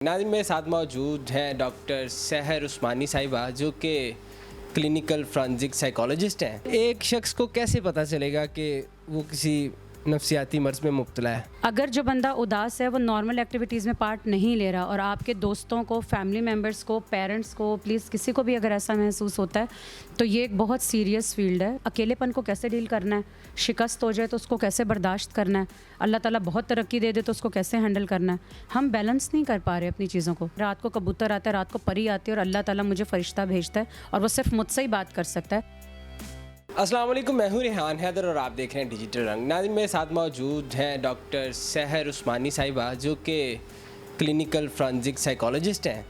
नाज़िम मेरे साथ मौजूद हैं डॉक्टर सहर उस्मानी साहिबा जो कि क्लिनिकल फॉरेंसिक साइकोलॉजिस्ट हैं। एक शख्स को कैसे पता चलेगा कि वो किसी नफ्सियाती मर्ज़ में मुब्तला है? अगर जो बंदा उदास है वो नॉर्मल एक्टिविटीज़ में पार्ट नहीं ले रहा और आपके दोस्तों को, फैमिली मेम्बर्स को, पेरेंट्स को, प्लीज़ किसी को भी अगर ऐसा महसूस होता है तो ये एक बहुत सीरियस फील्ड है। अकेलेपन को कैसे डील करना है, शिकस्त हो जाए तो उसको कैसे बर्दाश्त करना है, अल्लाह ताला बहुत तरक्की दे दे तो उसको कैसे हैंडल करना है। हम बैलेंस नहीं कर पा रहे अपनी चीज़ों को। रात को कबूतर आता है, रात को परी आती है और अल्लाह ताला मुझे फ़रिश्ता भेजता है और वो सिर्फ मुझसे ही बात कर सकता है। अस्सलाम वालेकुम, मैं हूँ रेहान हैदर और आप देख रहे हैं डिजिटल रंग। नाज़िम मेरे साथ मौजूद हैं डॉक्टर सहर उस्मानी साहिबा जो कि क्लिनिकल फॉरेंसिक साइकोलॉजिस्ट हैं।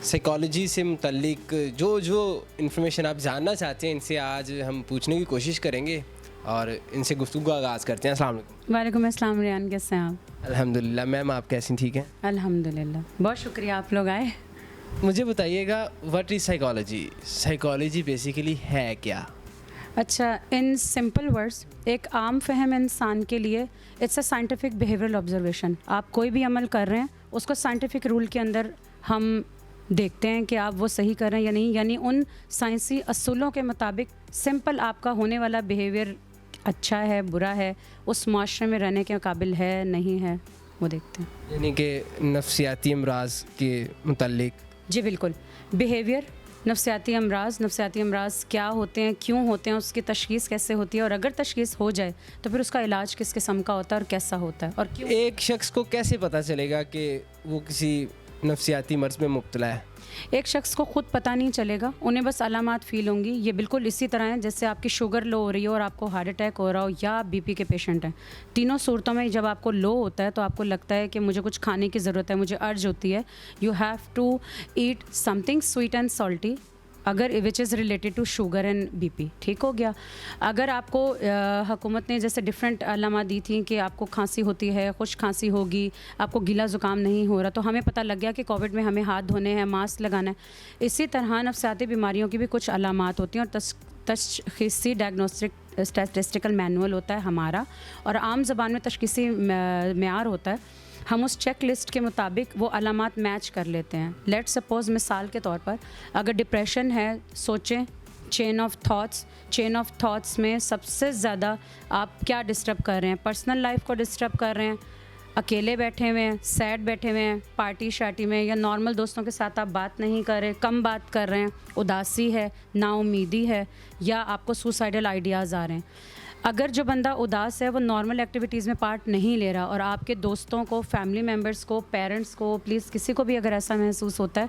साइकोलॉजी से मुतल्लिक जो इन्फॉर्मेशन आप जानना चाहते हैं इनसे आज हम पूछने की कोशिश करेंगे और इनसे गुफ्तगू का आगाज़ करते हैं। अस्सलाम वालेकुम। वालेकुम अस्सलाम रेहान, कैसे हैं आप? अल्हम्दुलिल्लाह मैम, आप कैसी ठीक हैं? अल्हम्दुलिल्लाह, बहुत शुक्रिया आप लोग आए। मुझे बताइएगा what is psychology? Psychology basically है क्या? अच्छा, इन सिंपल वर्ड्स, एक आम फहम इंसान के लिए it's a scientific behavioural observation. आप कोई भी अमल कर रहे हैं उसको साइंटिफिक रूल के अंदर हम देखते हैं कि आप वो सही कर रहे हैं या नहीं, यानी उन साइंसी असूलों के मुताबिक सिंपल आपका होने वाला बिहेवियर अच्छा है, बुरा है, उस माशरे में रहने के काबिल है, नहीं है, वो देखते हैं। यानी कि नफ्सियाती अमराज के मुतल्लिक। जी बिल्कुल, बिहेवियर, नफ्सियाती अमराज क्या होते हैं, क्यों होते हैं, उसकी तशख़ीस कैसे होती है और अगर तशख़ीस हो जाए तो फिर उसका इलाज किस किस्म का होता है और कैसा होता है और क्यों। एक शख्स को कैसे पता चलेगा कि वो किसी नफ्सियाती मर्ज़ में मुब्तला है? एक शख्स को ख़ुद पता नहीं चलेगा, उन्हें बस अलामात फ़ील होंगी। ये बिल्कुल इसी तरह है जैसे आपकी शुगर लो हो रही हो और आपको हार्ट अटैक हो रहा हो या आप बीपी के पेशेंट हैं। तीनों सूरतों में जब आपको लो होता है तो आपको लगता है कि मुझे कुछ खाने की ज़रूरत है, मुझे अर्ज होती है, you have to eat something sweet and salty, अगर which is related to sugar and BP. ठीक हो गया। अगर आपको हुकूमत ने जैसे डिफरेंट अलामात दी थी कि आपको खांसी होती है, खुश खांसी होगी, आपको गीला ज़ुकाम नहीं हो रहा, तो हमें पता लग गया कि कोविड में हमें हाथ धोने हैं, मास्क लगाना है। इसी तरह नफ्सियाती बीमारियों की भी कुछ अलामात होती हैं और तशख़ीसी डायग्नोस्टिक स्टैटिस्टिकल मैनुअल होता है हमारा और आम ज़बान में तशख़ीसी मेयार होता है। हम उस चेक लिस्ट के मुताबिक वो अलामात मैच कर लेते हैं। लेट्स सपोज़ मिसाल के तौर पर अगर डिप्रेशन है, सोचें चेन ऑफ थॉट्स में सबसे ज़्यादा आप क्या डिस्टर्ब कर रहे हैं? पर्सनल लाइफ को डिस्टर्ब कर रहे हैं, अकेले बैठे हुए हैं, सैड बैठे हुए हैं, पार्टी शार्टी में, या नॉर्मल दोस्तों के साथ आप बात नहीं कर रहे, कम बात कर रहे हैं, उदासी है, नाउमीदी है, या आपको सुसाइडल आइडियाज़ आ रहे हैं। अगर जो बंदा उदास है वो नॉर्मल एक्टिविटीज़ में पार्ट नहीं ले रहा और आपके दोस्तों को, फैमिली मेम्बर्स को, पेरेंट्स को, प्लीज़ किसी को भी अगर ऐसा महसूस होता है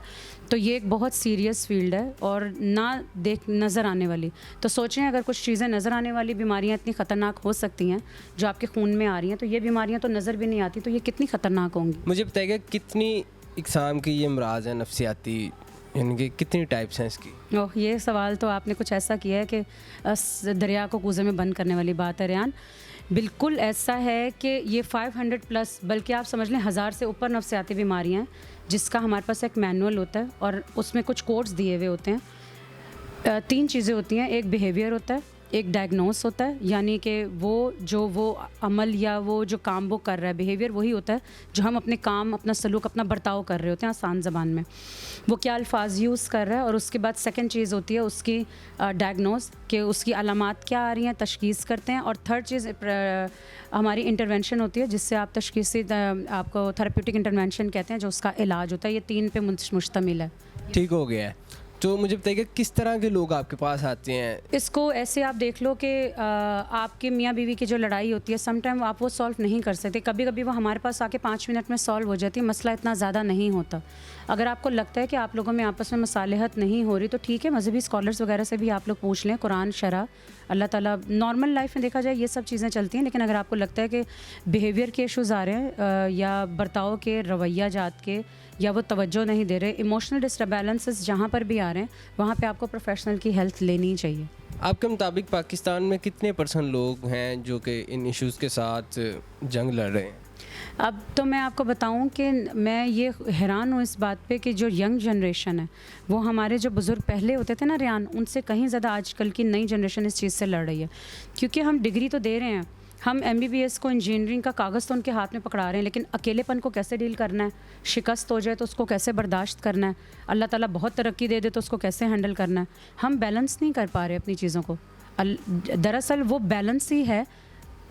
तो ये एक बहुत सीरियस फील्ड है और नज़र आने वाली। तो सोचें अगर कुछ चीज़ें नज़र आने वाली बीमारियां इतनी ख़तरनाक हो सकती हैं जो आपके खून में आ रही हैं, तो ये बीमारियाँ तो नज़र भी नहीं आती, तो ये कितनी ख़तरनाक होंगी। मुझे बताइएगा कितनी इकसाम की ये अमराज है नफ्सियाती, यानी कि कितनी टाइप्स हैं इसकी? ओह, ये सवाल तो आपने कुछ ऐसा किया है कि दरिया को कूज़े में बंद करने वाली बात है रेहान। बिल्कुल ऐसा है कि ये 500 प्लस, बल्कि आप समझ लें 1000 से ऊपर नफ्सियाती बीमारियां हैं जिसका हमारे पास एक मैनुअल होता है और उसमें कुछ कोड्स दिए हुए होते हैं। 3 चीज़ें होती हैं, एक बिहेवियर होता है, एक डायग्नोस होता है, यानी कि वो अमल या वो जो काम वो कर रहा है, बिहेवियर वही होता है जो हम अपने काम, अपना सलूक, अपना बर्ताव कर रहे होते हैं आसान ज़बान में, वो क्या अल्फाज यूज़ कर रहा है। और उसके बाद सेकंड चीज़ होती है उसकी डायग्नोस, कि उसकी अलामात क्या आ रही हैं, तशख़ीस करते हैं। और थर्ड चीज़ हमारी इंटरवेंशन होती है जिससे आप तशख़ीसी, आपको थेरेप्यूटिक इंटरवेंशन कहते हैं, जो उसका इलाज होता है। ये 3 पे मुश्तमिल है। ठीक हो गया है। तो मुझे बताइए किस तरह के लोग आपके पास आते हैं? इसको ऐसे आप देख लो कि आपके मियाँ बीवी की जो लड़ाई होती है, सम टाइम आप वो सॉल्व नहीं कर सकते, कभी कभी वो हमारे पास आके 5 मिनट में सॉल्व हो जाती है, मसला इतना ज़्यादा नहीं होता। अगर आपको लगता है कि आप लोगों में आपस में मसालहत नहीं हो रही तो ठीक है, मजहबी स्कॉलर्स वगैरह से भी आप लोग पूछ लें। कुरान, शरा, अल्लाह ताला, नॉर्मल लाइफ में देखा जाए ये सब चीज़ें चलती हैं, लेकिन अगर आपको लगता है कि बिहेवियर के इशूज़ आ रहे हैं या बर्ताव के, रवैया जात के, या वो तवज्जो नहीं दे रहे, इमोशनल डिस्टर्बेंसेस जहाँ पर भी आ रहे हैं, वहाँ पे आपको प्रोफेशनल की हेल्प लेनी चाहिए। आपके मुताबिक पाकिस्तान में कितने % लोग हैं जो कि इन इश्यूज़ के साथ जंग लड़ रहे हैं? अब तो मैं आपको बताऊं कि मैं ये हैरान हूँ इस बात पे कि जो यंग जनरेशन है, वो हमारे जो बुज़ुर्ग पहले होते थे ना रेहान, उनसे कहीं ज़्यादा आजकल की नई जनरेशन इस चीज़ से लड़ रही है। क्योंकि हम डिग्री तो दे रहे हैं हम MBBS को, इंजीनियरिंग का कागज़ तो उनके हाथ में पकड़ा रहे हैं, लेकिन अकेलेपन को कैसे डील करना है, शिकस्त हो जाए तो उसको कैसे बर्दाश्त करना है, अल्लाह ताला बहुत तरक्की दे दे तो उसको कैसे हैंडल करना है, हम बैलेंस नहीं कर पा रहे अपनी चीज़ों को। दरअसल वो बैलेंस ही है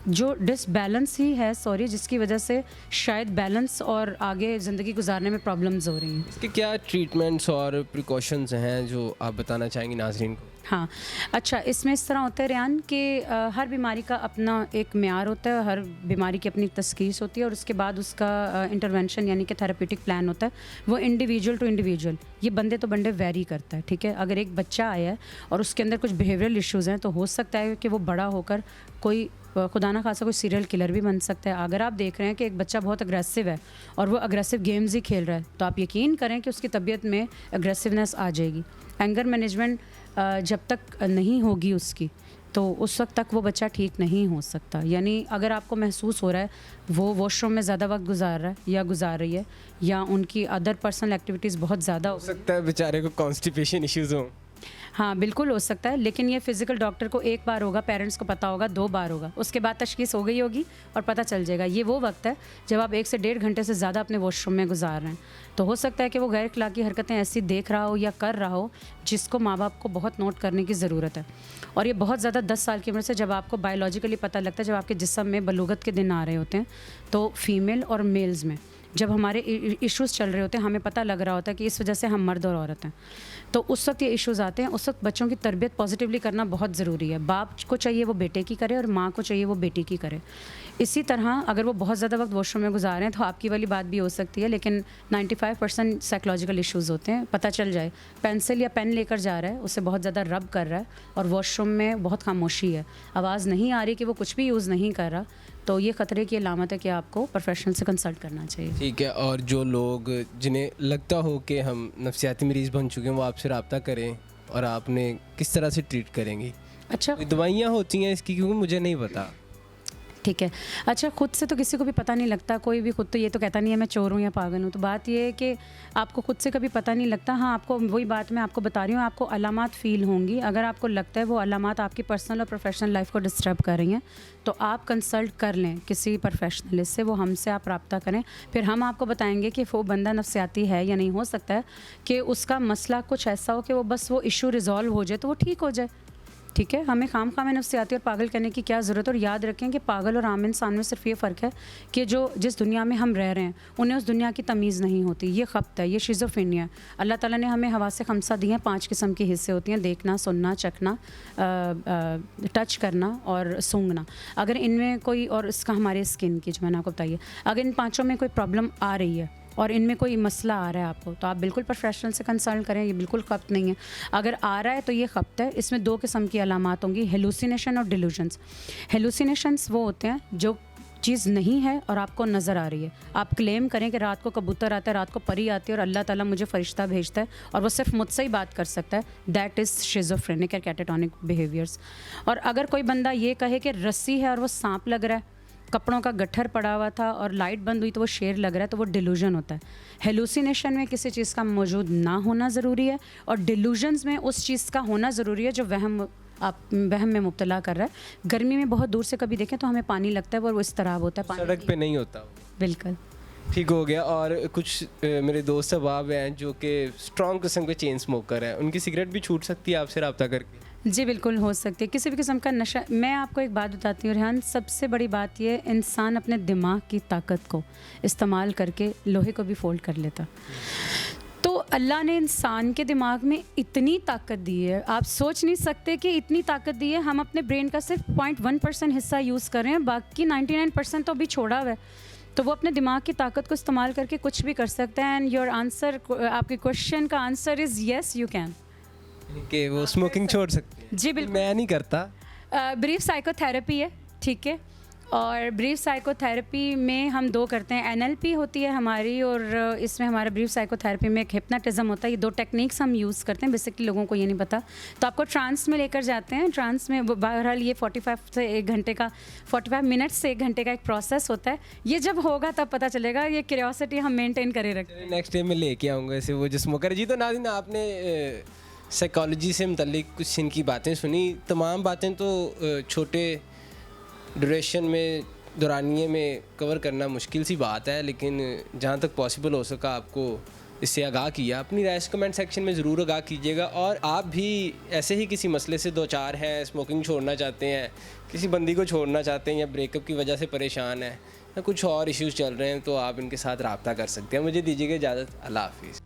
जो डिसबैलेंस ही है, सॉरी, जिसकी वजह से शायद बैलेंस और आगे ज़िंदगी गुजारने में प्रॉब्लम्स हो रही हैं। इसके क्या ट्रीटमेंट्स और प्रिकॉशंस हैं जो आप बताना चाहेंगी नाज़रीन को? हाँ, अच्छा, इसमें इस तरह होता है रेहान कि हर बीमारी का अपना एक म्यार होता है, हर बीमारी की अपनी तशख़ीस होती है और उसके बाद उसका इंटरवेंशन यानी कि थेरेपेटिक प्लान होता है। वो इंडिविजुअल टू इंडिविजुअल, ये बंदे तो बंदे वेरी करता है, ठीक है। अगर एक बच्चा आया है और उसके अंदर कुछ बिहेवियरल इश्यूज़ हैं तो हो सकता है कि वो बड़ा होकर कोई खुदा ना खासा कोई सीरियल किलर भी बन सकता है। अगर आप देख रहे हैं कि एक बच्चा बहुत अग्रेसिव है और वो अग्रेसिव गेम्स ही खेल रहा है तो आप यकीन करें कि उसकी तबीयत में अग्रेसिवनेस आ जाएगी। एंगर मैनेजमेंट जब तक नहीं होगी उसकी तो उस वक्त तक वो बच्चा ठीक नहीं हो सकता। यानी अगर आपको महसूस हो रहा है वो वॉशरूम में ज़्यादा वक्त गुजार रहा है या गुजार रही है या उनकी अदर पर्सनल एक्टिविटीज़ बहुत ज़्यादा हो सकता है बेचारे को कॉन्स्टिपेशन इश्यूज़ हों। हाँ, बिल्कुल हो सकता है, लेकिन ये फिज़िकल डॉक्टर को एक बार होगा, पेरेंट्स को पता होगा 2 बार होगा, उसके बाद तशख़ीस हो गई होगी और पता चल जाएगा। ये वो वक्त है जब आप 1 से 1.5 घंटे से ज़्यादा अपने वॉशरूम में गुजार रहे हैं, तो हो सकता है कि वो गैर अखलाकी हरकतें ऐसी देख रहा हो या कर रहा हो जिसको माँ बाप को बहुत नोट करने की ज़रूरत है। और ये बहुत ज़्यादा 10 साल की उम्र से जब आपको बायोलॉजिकली पता लगता है, जब आपके जिस्म में बलूगत के दिन आ रहे होते हैं, तो फीमेल और मेल्स में जब हमारे इश्यूज़ चल रहे होते हैं, हमें पता लग रहा होता है कि इस वजह से हम मर्द और औरत हैं, तो उस वक्त ये इश्यूज़ आते हैं। उस वक्त बच्चों की तरबियत पॉजिटिवली करना बहुत ज़रूरी है। बाप को चाहिए वो बेटे की करे और माँ को चाहिए वो बेटी की करे। इसी तरह अगर वो बहुत ज़्यादा वक्त वॉशरूम में गुजार रहे हैं तो आपकी वाली बात भी हो सकती है, लेकिन 95% साइकोलॉजिकल इश्यूज़ होते हैं। पता चल जाए पेंसिल या पेन लेकर जा रहा है, उससे बहुत ज़्यादा रब कर रहा है और वॉशरूम में बहुत खामोशी है, आवाज़ नहीं आ रही कि वो कुछ भी यूज़ नहीं कर रहा, तो ये ख़तरे की अलामत है कि आपको प्रोफेशनल से कंसल्ट करना चाहिए। ठीक है, और जो लोग जिन्हें लगता हो कि हम नफ्सियाती मरीज़ बन चुके हैं वो आपसे रब्ता करें और आपने किस तरह से ट्रीट करेंगी? अच्छा, दवाइयाँ होती हैं इसकी, क्योंकि मुझे नहीं पता। ठीक है। अच्छा, खुद से तो किसी को भी पता नहीं लगता, कोई भी खुद तो ये तो कहता नहीं है मैं चोर हूँ या पागल हूँ। तो बात ये है कि आपको खुद से कभी पता नहीं लगता। हाँ, आपको वही बात मैं आपको बता रही हूँ, आपको अलामात फ़ील होंगी। अगर आपको लगता है वो अलामात आपकी पर्सनल और प्रोफेशनल लाइफ को डिस्टर्ब कर रही हैं तो आप कंसल्ट कर लें किसी प्रोफेशनलिस्ट से, वो हमसे आप रब्ता करें, फिर हम आपको बताएंगे कि वो बंदा नफ्सियाती है या नहीं। हो सकता है कि उसका मसला कुछ ऐसा हो कि वो बस वो इशू रिजॉल्व हो जाए तो वो ठीक हो जाए, ठीक है। हमें खाम में नफ्सियाती और पागल करने की क्या ज़रूरत है। और याद रखें कि पागल और आम इंसान में सिर्फ ये फ़र्क है कि जो जिस दुनिया में हम रह रहे हैं उन्हें उस दुनिया की तमीज़ नहीं होती। ये खप्त है, ये शिज़ोफ्रेनिया है। अल्लाह ताला ने हमें हवासे खमसा दी हैं, 5 किस्म की हिस्से होती हैं, देखना, सुनना, चखना, टच करना और सूंघना। अगर इनमें कोई, और इसका हमारे स्किन की जो मैंने आपको बताइए, अगर इन 5 में कोई प्रॉब्लम आ रही है और इनमें कोई मसला आ रहा है आपको, तो आप बिल्कुल प्रोफेशनल से कंसल्ट करें। ये बिल्कुल खप्त नहीं है। अगर आ रहा है तो ये खप्त है। इसमें 2 किस्म की अलामात होंगी, हेलुसिनेशन और डिल्यूजन्स। हेलुसिनेशंस वो होते हैं जो चीज़ नहीं है और आपको नज़र आ रही है। आप क्लेम करें कि रात को कबूतर आता है, रात को परी आती है और अल्लाह ताला मुझे फ़रिश्ता भेजता है और वो सिर्फ मुझसे ही बात कर सकता है, दैट इज़ शिज़ोफ्रेनिक और कैटाटोनिक बिहेवियर्स। और अगर कोई बंदा ये कहे कि रस्सी है और वो सांप लग रहा है, कपड़ों का गट्ठर पड़ा हुआ था और लाइट बंद हुई तो वो शेर लग रहा है, तो वो डिल्यूजन होता है। हेलुसिनेशन में किसी चीज़ का मौजूद ना होना ज़रूरी है और डिल्यूजन्स में उस चीज़ का होना ज़रूरी है जो वहम में मुब्तला कर रहा है। गर्मी में बहुत दूर से कभी देखें तो हमें पानी लगता है और वो इस तरह होता है, सड़क पे नहीं होता। बिल्कुल ठीक हो गया। और कुछ मेरे दोस्त अहबाब हैं जो कि स्ट्रॉन्ग किस्म के चेन स्मोकर हैं, उनकी सिगरेट भी छूट सकती है आपसे रब्ता करके? जी बिल्कुल हो सकती है। किसी भी किस्म का नशा, मैं आपको एक बात बताती हूँ रेहान, सबसे बड़ी बात ये, इंसान अपने दिमाग की ताकत को इस्तेमाल करके लोहे को भी फोल्ड कर लेता। तो अल्लाह ने इंसान के दिमाग में इतनी ताकत दी है, आप सोच नहीं सकते कि इतनी ताकत दी है। हम अपने ब्रेन का सिर्फ 0.1% हिस्सा यूज़ कर रहे हैं, बाकी 99% तो अभी छोड़ा हुआ है। तो वो अपने दिमाग की ताकत को इस्तेमाल करके कुछ भी कर सकते हैं। एंड योर आंसर, आपके क्वेश्चन का answer is yes, you can. कि वो स्मोकिंग छोड़ सकती है? जी बिल्कुल। मैं नहीं करता। ब्रीफ साइकोथेरेपी है, ठीक है। और ब्रीफ साइकोथेरेपी में हम 2 करते हैं, NLP होती है हमारी और इसमें हमारा ब्रीफ साइकोथेरेपी में एक हिप्नोटिज्म होता है। ये 2 टेक्निक्स हम यूज़ करते हैं, बेसिकली लोगों को ये नहीं पता। तो आपको ट्रांस में लेकर जाते हैं। ट्रांस में बहरहाल ये 45 मिनट से 1 घंटे का एक प्रोसेस होता है। ये जब होगा तब पता चलेगा। ये क्यूरियोसिटी हम मेनटेन करे रखते हैं। नेक्स्ट डे में लेके आऊँगा ऐसे वो जो स्मोकर जी। तो नाज़रीन, आपने साइकोलॉजी से मुतल्लिक कुछ इनकी बातें सुनी। तमाम बातें तो छोटे ड्यूरेशन में दौरानिए में कवर करना मुश्किल सी बात है, लेकिन जहाँ तक पॉसिबल हो सका आपको इससे आगाह किया। अपनी राय कमेंट सेक्शन में ज़रूर आगाह कीजिएगा। और आप भी ऐसे ही किसी मसले से दो चार हैं, स्मोकिंग छोड़ना चाहते हैं, किसी बंदी को छोड़ना चाहते हैं, या ब्रेकअप की वजह से परेशान हैं, या कुछ और इश्यूज़ चल रहे हैं, तो आप इनके साथ रब्ता कर सकते हैं। मुझे दीजिएगा इजाज़त। अल्लाह हाफिज़।